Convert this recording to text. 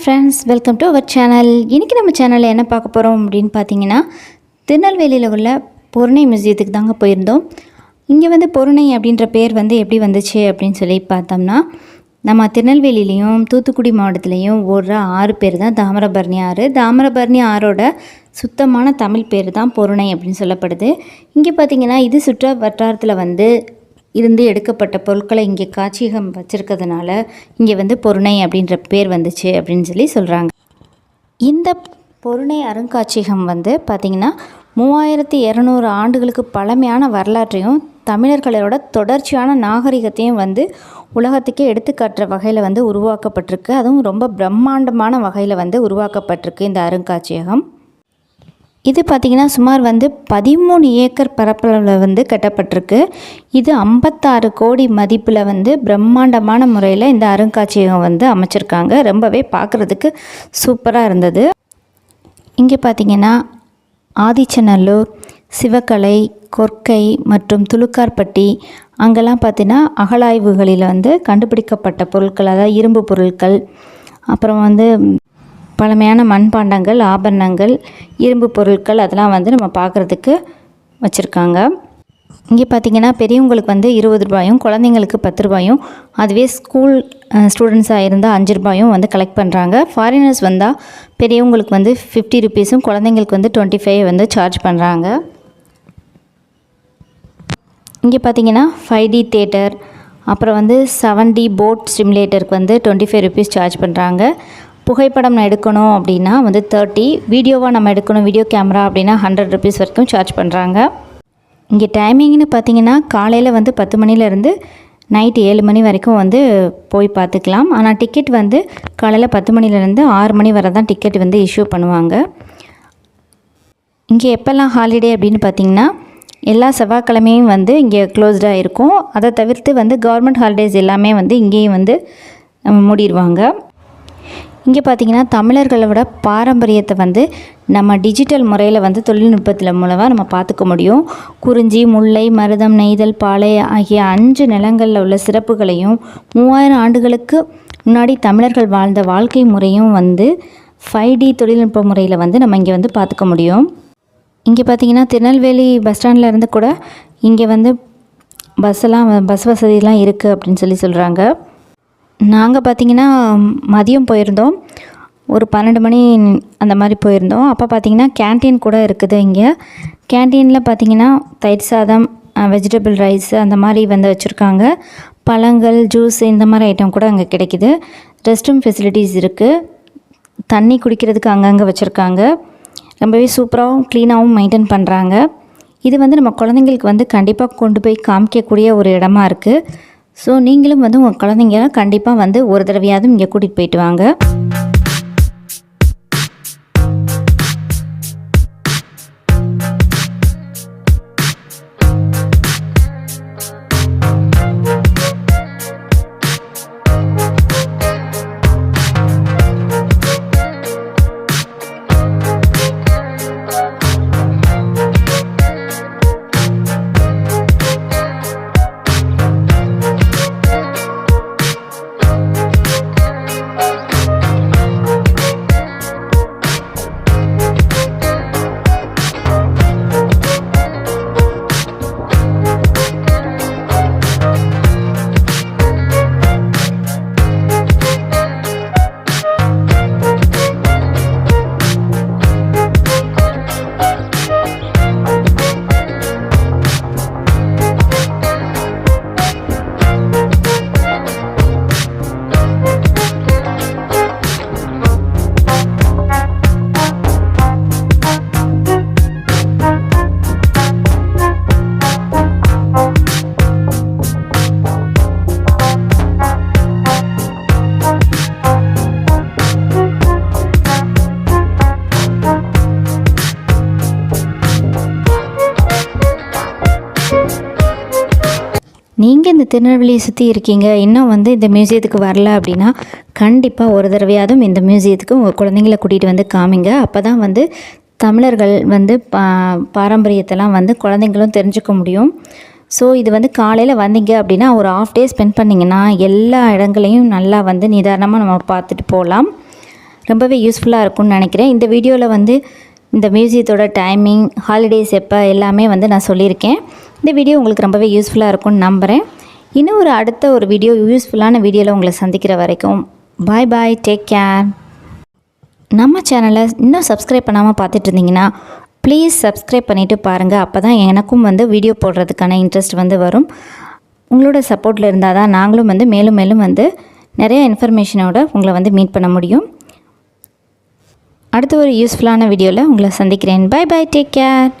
Friends, welcome to our channel. இன்றைக்கி நம்ம சேனலில் என்ன பார்க்க போகிறோம் அப்படின்னு பார்த்தீங்கன்னா, திருநெல்வேலியில் உள்ள பொருணை மியூசியத்துக்கு தாங்க போயிருந்தோம். இங்கே வந்து பொருணை அப்படின்ற பேர் வந்து எப்படி வந்துச்சு அப்படின்னு சொல்லி பார்த்தோம்னா, நம்ம திருநெல்வேலியிலையும் தூத்துக்குடி மாவட்டத்துலேயும் ஓடுற ஆறு பேர் தான் தாமிரபரணி ஆறு. தாமிரபரணி ஆறோட சுத்தமான தமிழ் பேர் தான் பொருணை அப்படின்னு சொல்லப்படுது. இங்கே பார்த்திங்கன்னா இது சுற்ற வட்டாரத்தில் வந்து இருந்து எடுக்கப்பட்ட பொருட்களை இங்கே காட்சியகம் வச்சுருக்கிறதுனால இங்கே வந்து பொருணை அப்படின்ற பேர் வந்துச்சு அப்படின்னு சொல்லி சொல்கிறாங்க. இந்த பொருணை அருங்காட்சியகம் வந்து பார்த்திங்கன்னா 3200 ஆண்டுகளுக்கு பழமையான வரலாற்றையும் தமிழர்களோட தொடர்ச்சியான நாகரிகத்தையும் வந்து உலகத்துக்கே எடுத்துக்காட்டுற வகையில் வந்து உருவாக்கப்பட்டிருக்கு. அதுவும் ரொம்ப பிரம்மாண்டமான வகையில் வந்து உருவாக்கப்பட்டிருக்கு இந்த அருங்காட்சியகம். இது பார்த்திங்கன்னா சுமார் வந்து 13 ஏக்கர் பரப்பளவில் வந்து கட்டப்பட்டிருக்கு. இது 56 கோடி மதிப்பில் வந்து பிரம்மாண்டமான முறையில் இந்த அருங்காட்சியகம் வந்து அமைச்சிருக்காங்க. ரொம்பவே பார்க்குறதுக்கு சூப்பராக இருந்தது. இங்கே பார்த்திங்கன்னா ஆதிச்சநல்லூர், சிவகலை, கொர்க்கை மற்றும் துலுக்கார்பட்டி அங்கெல்லாம் பார்த்திங்கன்னா அகழாய்வுகளில் வந்து கண்டுபிடிக்கப்பட்ட பொருட்கள், அதாவது இரும்பு பொருட்கள், அப்புறம் வந்து பழமையான மண்பாண்டங்கள், ஆபரணங்கள், இரும்பு பொருட்கள் அதெல்லாம் வந்து நம்ம பார்க்குறதுக்கு வச்சுருக்காங்க. இங்கே பார்த்திங்கன்னா பெரியவங்களுக்கு வந்து 20 ரூபாயும், குழந்தைங்களுக்கு 10 ரூபாயும், அதுவே ஸ்கூல் ஸ்டூடெண்ட்ஸாக இருந்தால் 5 ரூபாயும் வந்து கலெக்ட் பண்ணுறாங்க. ஃபாரினர்ஸ் வந்தால் பெரியவங்களுக்கு வந்து 50 ருபீஸும், குழந்தைங்களுக்கு வந்து 25 வந்து சார்ஜ் பண்ணுறாங்க. இங்கே பார்த்திங்கன்னா 5D தேட்டர், அப்புறம் வந்து 7D போட் ஸ்டிமுலேட்டருக்கு வந்து 25 ருபீஸ் சார்ஜ் பண்ணுறாங்க. புகைப்படம் எடுக்கணும் அப்படின்னா வந்து 30, வீடியோவாக நம்ம எடுக்கணும் வீடியோ கேமரா அப்படின்னா 100 ருபீஸ் வரைக்கும் சார்ஜ் பண்ணுறாங்க. இங்கே டைமிங்னு பார்த்திங்கன்னா காலையில் வந்து 10 மணிலேருந்து நைட்டு 7 மணி வரைக்கும் வந்து போய் பார்த்துக்கலாம். ஆனால் டிக்கெட் வந்து காலையில் 10 மணிலேருந்து 6 மணி வரை தான் டிக்கெட் வந்து இஷ்யூ பண்ணுவாங்க. இங்கே எப்போல்லாம் ஹாலிடே அப்படின்னு பார்த்திங்கன்னா எல்லா செவ்வாய்க்கிழமையும் வந்து இங்கே க்ளோஸ்டாக இருக்கும். அதை தவிர்த்து வந்து கவர்மெண்ட் ஹாலிடேஸ் எல்லாமே வந்து இங்கேயும் வந்து மூடிடுவாங்க. இங்கே பார்த்திங்கன்னா தமிழர்களோட பாரம்பரியத்தை வந்து நம்ம டிஜிட்டல் முறையில் வந்து தொழில்நுட்பத்தில் மூலமாக நம்ம பார்த்துக்க முடியும். குறிஞ்சி, முல்லை, மருதம், நெய்தல், பாலை ஆகிய 5 நிலங்களில் உள்ள சிறப்புகளையும் 3000 ஆண்டுகளுக்கு முன்னாடி தமிழர்கள் வாழ்ந்த வாழ்க்கை முறையும் வந்து 5D தொழில்நுட்ப முறையில் வந்து நம்ம இங்கே வந்து பார்த்துக்க முடியும். இங்கே பார்த்திங்கன்னா திருநெல்வேலி பஸ் ஸ்டாண்டில் இருந்து கூட இங்கே வந்து பஸ் வசதியெலாம் இருக்குது அப்படின்னு சொல்கிறாங்க. நாங்கள் பார்த்திங்கன்னா மதியம் போயிருந்தோம், ஒரு 12 மணி அந்த மாதிரி போயிருந்தோம். அப்போ பார்த்திங்கன்னா கேன்டீன் கூட இருக்குது. இங்கே கேன்டீனில் பார்த்திங்கன்னா தயிர் சாதம், வெஜிடபிள் ரைஸ் அந்த மாதிரி வந்து வச்சுருக்காங்க. பழங்கள், ஜூஸ் இந்த மாதிரி ஐட்டம் கூட அங்கே கிடைக்கிது. ரெஸ்ட் ரூம் ஃபெசிலிட்டிஸ் இருக்குது. தண்ணி குடிக்கிறதுக்கு அங்கங்கே வச்சுருக்காங்க. ரொம்பவே சூப்பராகவும் க்ளீனாகவும் மெயின்டைன் பண்ணுறாங்க. இது வந்து நம்ம குழந்தைங்களுக்கு வந்து கண்டிப்பாக கொண்டு போய் காமிக்கக்கூடிய ஒரு இடமா இருக்குது. ஸோ நீங்களும் வந்து உங்கள் குழந்தைங்க கண்டிப்பாக வந்து ஒரு தடவையாவது இங்கே கூட்டிகிட்டு போயிட்டு வாங்க. நீங்கள் இந்த திருநெல்வேலியை சுற்றி இருக்கீங்க, இன்னும் வந்து இந்த மியூசியத்துக்கு வரல அப்படின்னா கண்டிப்பாக ஒரு தடவையாவது இந்த மியூசியத்துக்கு உங்கள் குழந்தைங்கள கூட்டிகிட்டு வந்து காமிங்க. அப்போ தான் வந்து தமிழர்கள் வந்து பாரம்பரியத்தெல்லாம் வந்து குழந்தைங்களும் தெரிஞ்சுக்க முடியும். ஸோ இது வந்து காலையில் வந்தீங்க அப்படின்னா ஒரு ஆஃப் டே ஸ்பெண்ட் பண்ணிங்கன்னா எல்லா இடங்களையும் நல்லா வந்து நிதானமாக நம்ம பார்த்துட்டு போகலாம். ரொம்பவே யூஸ்ஃபுல்லாக இருக்கும்னு நினைக்கிறேன். இந்த வீடியோவில் வந்து இந்த மியூசியத்தோட டைமிங், ஹாலிடேஸ் எப்போ எல்லாமே வந்து நான் சொல்லியிருக்கேன். இந்த வீடியோ உங்களுக்கு ரொம்பவே யூஸ்ஃபுல்லாக இருக்கும்னு நம்புகிறேன். இன்னும் அடுத்த ஒரு வீடியோ, யூஸ்ஃபுல்லான வீடியோவில் உங்களை சந்திக்கிற வரைக்கும் பாய் பாய், டேக் கேர். நம்ம சேனலை இன்னும் சப்ஸ்கிரைப் பண்ணாமல் பார்த்துட்டு இருந்தீங்கன்னா ப்ளீஸ் சப்ஸ்கிரைப் பண்ணிவிட்டு பாருங்கள். அப்போ தான் எனக்கும் வந்து வீடியோ போடுறதுக்கான இன்ட்ரெஸ்ட் வந்து வரும். உங்களோட சப்போர்ட்டில் இருந்தால் தான் நாங்களும் வந்து மேலும் மேலும் வந்து நிறைய இன்ஃபர்மேஷனோட உங்களை வந்து மீட் பண்ண முடியும். அடுத்த ஒரு யூஸ்ஃபுல்லான வீடியோவில் உங்களை சந்திக்கிறேன். Bye bye, take care.